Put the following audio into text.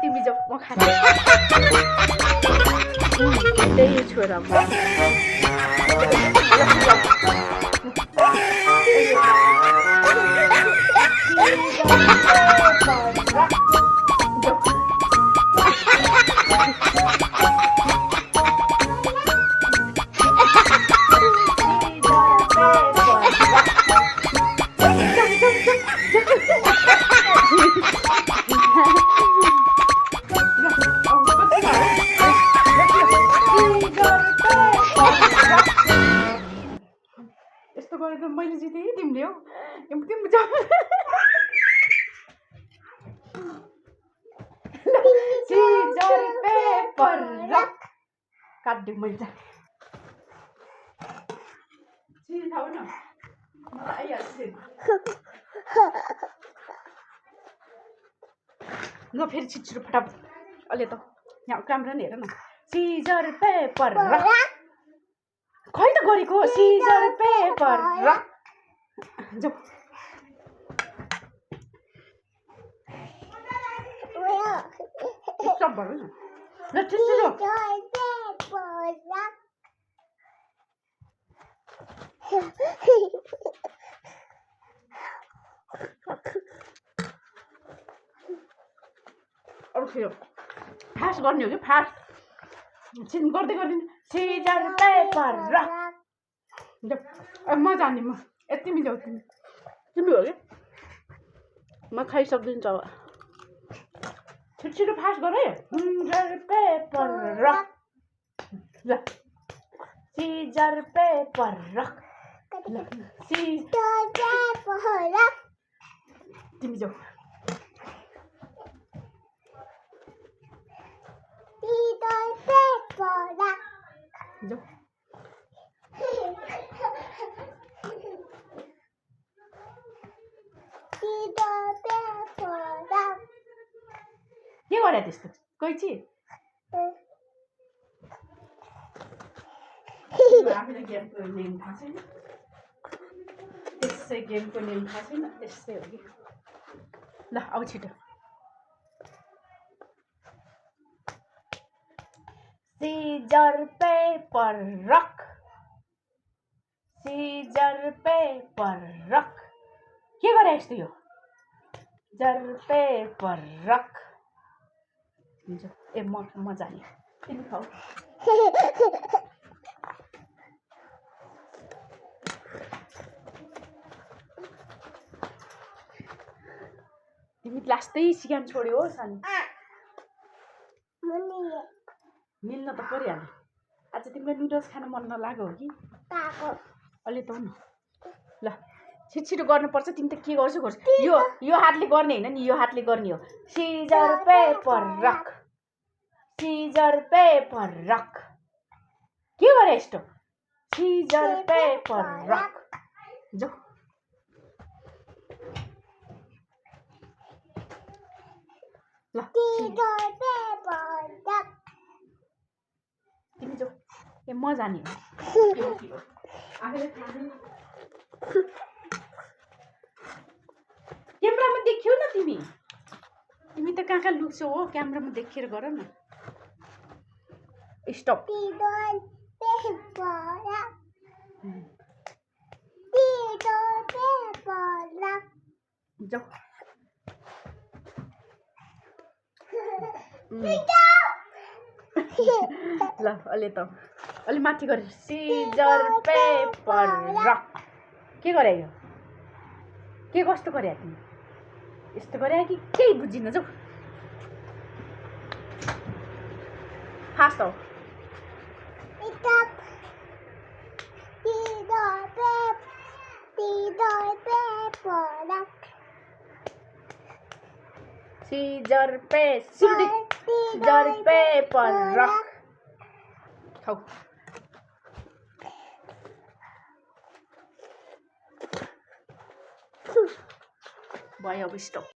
तिमी जाऊ म खाने त्यही छोरा म यस्तो गरेर मैले जितेँ तिमीले हौ तिमी सिजर पेपर रक काट्दिउँ मैले चाहिँ चिज खाऊ न आइहाल्छु ल फेरि छिटो फटाफट अहिले त यहाँ क्यामेरा नि हेर न सिजर पेपर रक खै त गरेको सिजर पेपर रक जाऊ सब भरौँ न ल छिटो अरू थियो फास्ट गर्ने हो कि फास्ट छिन गर्दै गर्दिनु सिजर पेपर रक म जाने म यति मिलाउ तिमी हो कि म खाइसक्दिन्छु अब छिटो फास्ट गर है सिजर पेपर रक ल scissor paper rock scissor paper rock तिमी जाऊ सिजर पेपर रक जाऊ के गरे त्यस्तो कैची आफूलाई गेमको नेम थाहा छैन त्यसै गेमको नेम थाहा छैन त्यसै हो कि ल अब छिटो scissor paper rock scissor paper rock के गरे यस्तो यो सिजर पेपर रक ए म जाने तिमी खाऊ तिमी लास्टै सिकान छोड्यो हो सानो मिल्न त परिहाल्यो आज तिमीलाई नुडल्स खान मन नलाग्यो हो कि अलि त न ल छिटो गर्नुपर्छ तिमी त के गर्छौ यो हातले गर्ने होइन नि यो हातले गर्ने हो scissor paper rock scissor paper rock के गरे यस्तो सिजर पेपर रक जाऊ ल सिजर पेपर रक तिमी जाऊ ए म जाने हो क्यामेरामा देखियो न तिमी त कहाँ लुक्छौ हो क्यामेरामा देखेर गर न स्टप जाऊ ल अलि माथि गरे सिजर पेपर रक के गरे यो के कस्तो गरे तिमी यस्तो गरे कि केही बुझिन जाऊ फास्ट हो सिजर पेपर रक खाऊ भयो अब स्टप